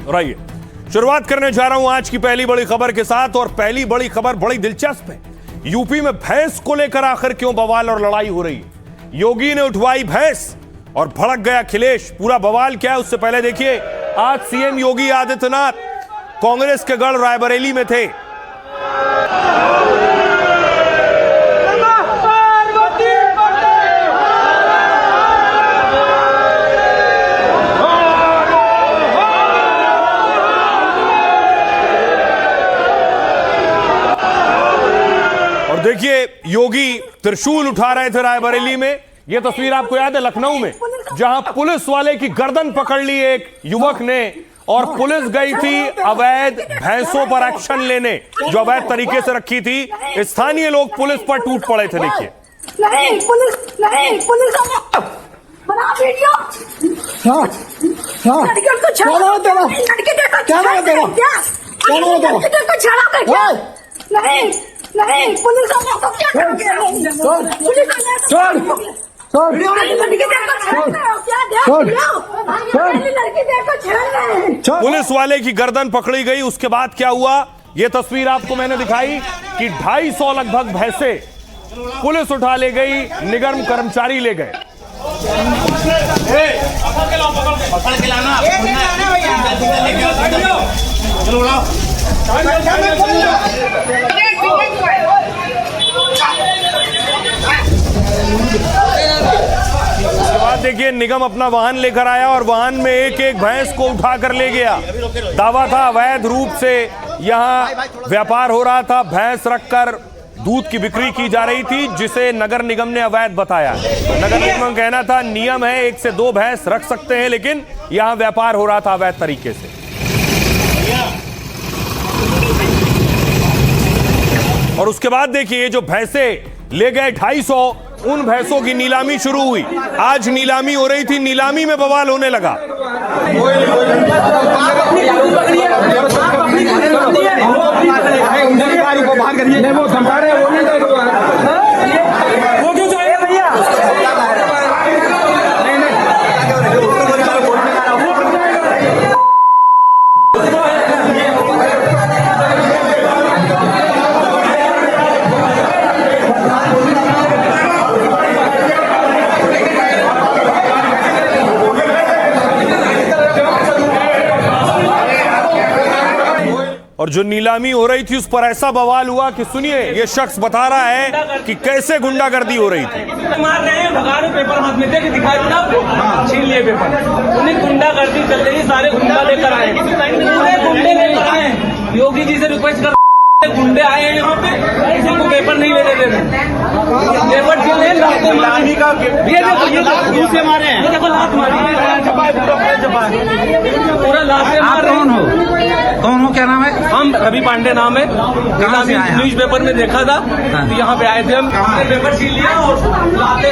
रहिए। शुरुआत करने जा रहा हूं आज की पहली बड़ी खबर के साथ, और पहली बड़ी खबर बड़ी दिलचस्प है। यूपी में भैंस को लेकर आखिर क्यों बवाल और लड़ाई हो रही है। योगी ने उठवाई भैंस और भड़क गया अखिलेश। पूरा बवाल क्या है उससे पहले देखिए, आज सीएम योगी आदित्यनाथ कांग्रेस के गढ़ रायबरेली में थे। देखिए, योगी त्रिशूल उठा रहे थे रायबरेली में। यह तस्वीर आपको याद है लखनऊ में, जहां पुलिस वाले की गर्दन पकड़ ली एक युवक ने, और पुलिस गई थी अवैध भैंसों पर एक्शन लेने, जो अवैध तरीके से रखी थी। स्थानीय लोग पुलिस पर टूट पड़े थे। देखिए, नहीं पुलिस बना वीडियो लड़के को छाड़ा, लड़के देखो क्या नहीं पुलिस को क्या करोगे? पुलिस वाले की गर्दन पकड़ी गई। उसके बाद क्या हुआ, यह तस्वीर आपको मैंने दिखाई कि 250 लगभग भैंसे पुलिस उठा ले गई, निगम कर्मचारी ले गए। उसके बाद देखिए, निगम अपना वाहन लेकर आया और वाहन में एक एक भैंस को उठा कर ले गया। दावा था अवैध रूप से यहां व्यापार हो रहा था, भैंस रखकर दूध की बिक्री की जा रही थी, जिसे नगर निगम ने अवैध बताया। नगर निगम का कहना था नियम है 1 से 2 भैंस रख सकते हैं, लेकिन यहां व्यापार हो रहा था अवैध तरीके से। और उसके बाद देखिए, ये जो भैंसे ले गए 250, उन भैंसों की नीलामी शुरू हुई। आज नीलामी हो रही थी, नीलामी में बवाल होने लगा। और जो नीलामी हो रही थी उस पर ऐसा बवाल हुआ कि सुनिए, ये शख्स बता रहा है कि कैसे गुंडागर्दी हो रही थी। मार रहे हैं, भगा रहे, पेपर हाथ में दे दिखाई ना आपको, छीन लिए पेपर। उन्हें गुंडागर्दी चल रही, सारे गुंडा लेकर आए, पूरे गुंडे लेकर आए। योगी जी से रिक्वेस्ट कर, गुंडे आए हैं यहाँ पे, किसी को पेपर नहीं लेने दे रहे। पेपर के लिए लाते मारने का, ये देखो से मारे हैं, देखो लात मारी, पूरा लाते मार रहे हैं। कौन हो, क्या नाम है? हम रवि पांडे नाम है। न्यूज पेपर में देखा था, तो यहाँ पे आए थे, हमने पेपर छीन लिया और लाते।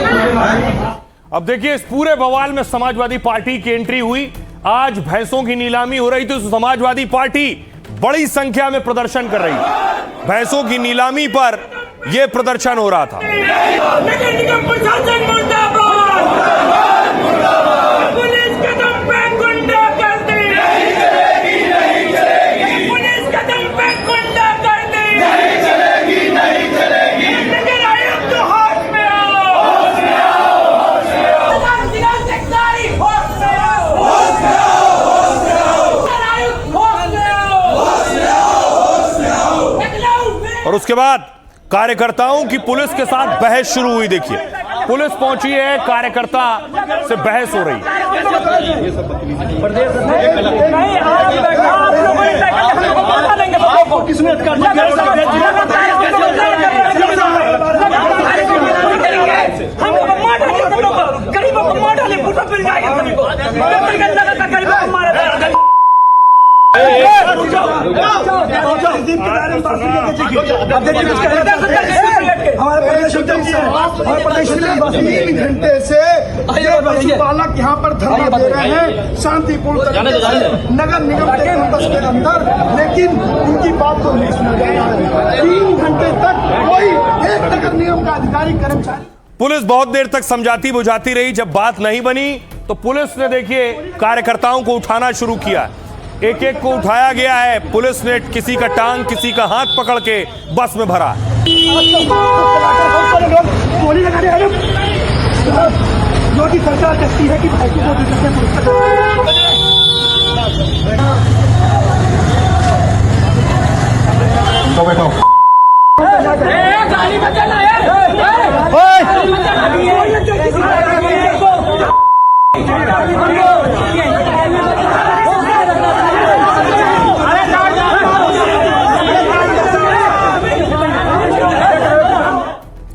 अब देखिए, इस पूरे बवाल में समाजवादी पार्टी की एंट्री हुई। आज भैंसों की नीलामी हो रही थी, तो समाजवादी पार्टी बड़ी संख्या में प्रदर्शन कर रही थी। भैंसों की नीलामी पर यह प्रदर्शन हो रहा था। और उसके बाद कार्यकर्ताओं की पुलिस के साथ बहस शुरू हुई। देखिए, पुलिस पहुंची है, कार्यकर्ता से बहस हो रही है। हमारे प्रदेश में 3 घंटे से पशुपालक यहाँ पर धरना दे रहे हैं शांतिपूर्ण तरीके से नगर निगम के कैंपस के अंदर, लेकिन उनकी बात को नहीं सुना जा रहा है। 3 घंटे तक कोई एक नगर निगम का अधिकारी कर्मचारी। पुलिस बहुत देर तक समझाती बुझाती रही। जब बात नहीं बनी तो पुलिस ने देखिए कार्यकर्ताओं को उठाना शुरू किया। एक एक को उठाया गया है। पुलिस ने किसी का टांग, किसी का हाथ पकड़ के बस में भरा। गोली लगा रहे हैं योगी सरकार कहती है कि भाई को बैठो।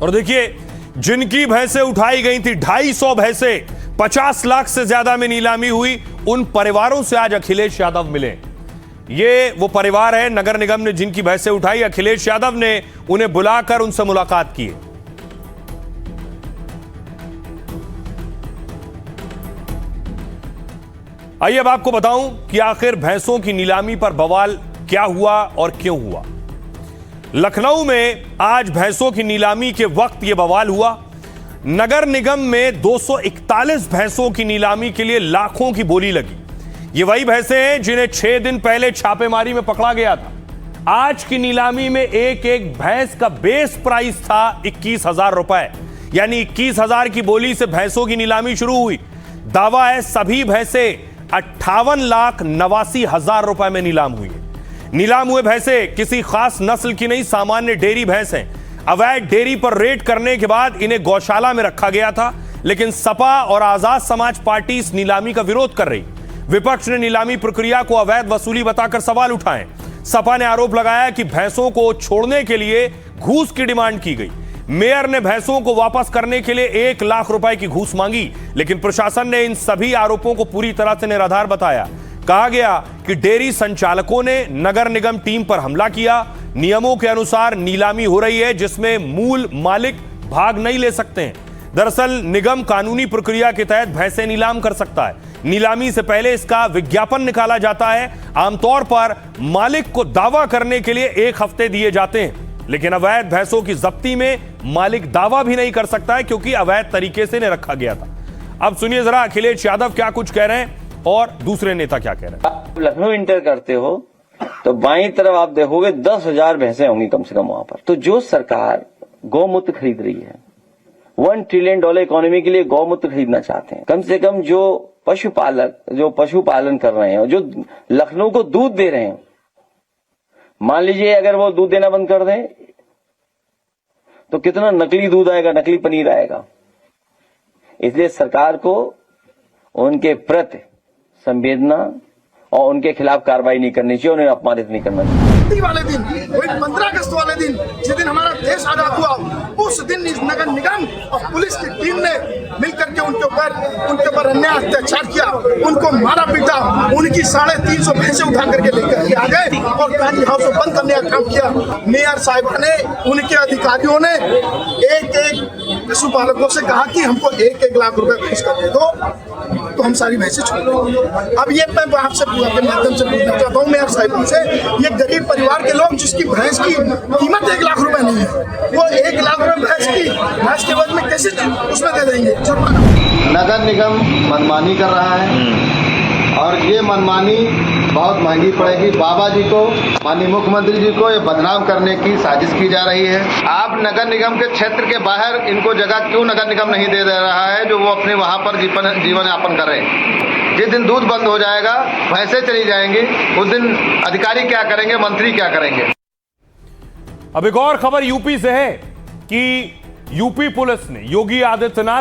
और देखिए, जिनकी भैंसें उठाई गई थी 250 भैंसें 50 लाख से ज्यादा में नीलामी हुई, उन परिवारों से आज अखिलेश यादव मिले। ये वो परिवार है नगर निगम ने जिनकी भैंसें उठाई। अखिलेश यादव ने उन्हें बुलाकर उनसे मुलाकात की। आइए अब आपको बताऊं कि आखिर भैंसों की नीलामी पर बवाल क्या हुआ और क्यों हुआ। लखनऊ में आज भैंसों की नीलामी के वक्त यह बवाल हुआ। नगर निगम में 241 भैंसों की नीलामी के लिए लाखों की बोली लगी। ये वही भैंसें हैं जिन्हें 6 दिन पहले छापेमारी में पकड़ा गया था। आज की नीलामी में एक एक भैंस का बेस प्राइस था 21,000 रुपए, यानी 21,000 की बोली से भैंसों की नीलामी शुरू हुई। दावा है सभी भैंसें 58,89,000 रुपए में नीलाम हुई। नीलाम हुए भैंसे किसी खास नस्ल की नहीं, सामान्य डेयरी भैंस हैं। अवैध डेयरी पर रेड करने के बाद इन्हें गौशाला में रखा गया था, लेकिन सपा और आजाद समाज पार्टी इस नीलामी का विरोध कर रही। विपक्ष ने नीलामी प्रक्रिया को अवैध वसूली बताकर सवाल उठाए। सपा ने आरोप लगाया कि भैंसों को छोड़ने के लिए घूस की डिमांड की गई। मेयर ने भैंसों को वापस करने के लिए 1 लाख रुपए की घूस मांगी, लेकिन प्रशासन ने इन सभी आरोपों को पूरी तरह से निराधार बताया। कहा गया कि डेयरी संचालकों ने नगर निगम टीम पर हमला किया। नियमों के अनुसार नीलामी हो रही है जिसमें मूल मालिक भाग नहीं ले सकते हैं। दरअसल निगम कानूनी प्रक्रिया के तहत भैंसें नीलाम कर सकता है। नीलामी से पहले इसका विज्ञापन निकाला जाता है। आमतौर पर मालिक को दावा करने के लिए 1 हफ्ते दिए जाते हैं, लेकिन अवैध भैंसों की जब्ती में मालिक दावा भी नहीं कर सकता है क्योंकि अवैध तरीके से इन्हें रखा गया था। अब सुनिए जरा अखिलेश यादव क्या कुछ कह रहे हैं और दूसरे नेता क्या कह रहे हैं। आप लखनऊ इंटर करते हो तो बाईं तरफ आप देखोगे 10,000 भैंसें होंगी कम से कम वहां पर। तो जो सरकार गौमूत्र खरीद रही है, $1 ट्रिलियन इकोनॉमी के लिए गौमूत्र खरीदना चाहते हैं, कम से कम जो पशुपालक जो पशुपालन कर रहे हैं, जो लखनऊ को दूध दे रहे हैं, मान लीजिए अगर वो दूध देना बंद कर दें तो कितना नकली दूध आएगा, नकली पनीर आएगा। इसलिए सरकार को उनके प्रति संवेदना और उनके खिलाफ कार्रवाई नहीं करनी चाहिए, उन्हें अपमानित नहीं करना चाहिए। वाले दिन, वही 15 अगस्त वाले दिन, जिस दिन हमारा देश आजाद हुआ, उस दिन इस नगर निगम और पुलिस की टीम ने मिलकर के उनके ऊपर अन्याय अत्याचार किया, उनको मारा पीटा, उनकी 350 भैंसें उठा करके लेकर के आ गए और गांधी हाउस को बंद करने का काम किया। मेयर साहिबा ने, उनके अधिकारियों ने एक पशुपालकों से कहा कि हमको 1-1 लाख रुपए फीस कर दे दो तो हम सारी भैंसें छोड़ देंगे। अब ये मैं आपसे अपने माध्यम से पूछना चाहता हूँ मेयर साहिबा से, ये गरीब परिवार के लोग जिसकी भैंस की कीमत 1 लाख रुपए नहीं है, वो 1 लाख रुपए भैंस के वजह में कैसे उसमें दे देंगे? नगर निगम मनमानी कर रहा है और ये मनमानी बहुत महंगी पड़ेगी। बाबा जी को, माननीय मुख्यमंत्री जी को ये बदनाम करने की साजिश की जा रही है। आप नगर निगम के क्षेत्र के बाहर इनको जगह क्यों नगर निगम नहीं दे रहा है जो वो अपने वहां पर जीवन यापन कर रहे हैं। जिस दिन दूध बंद हो जाएगा, भैंसें चली जाएंगी, उस दिन अधिकारी क्या करेंगे, मंत्री क्या करेंगे। अब एक और खबर यूपी से है कि यूपी पुलिस ने योगी आदित्यनाथ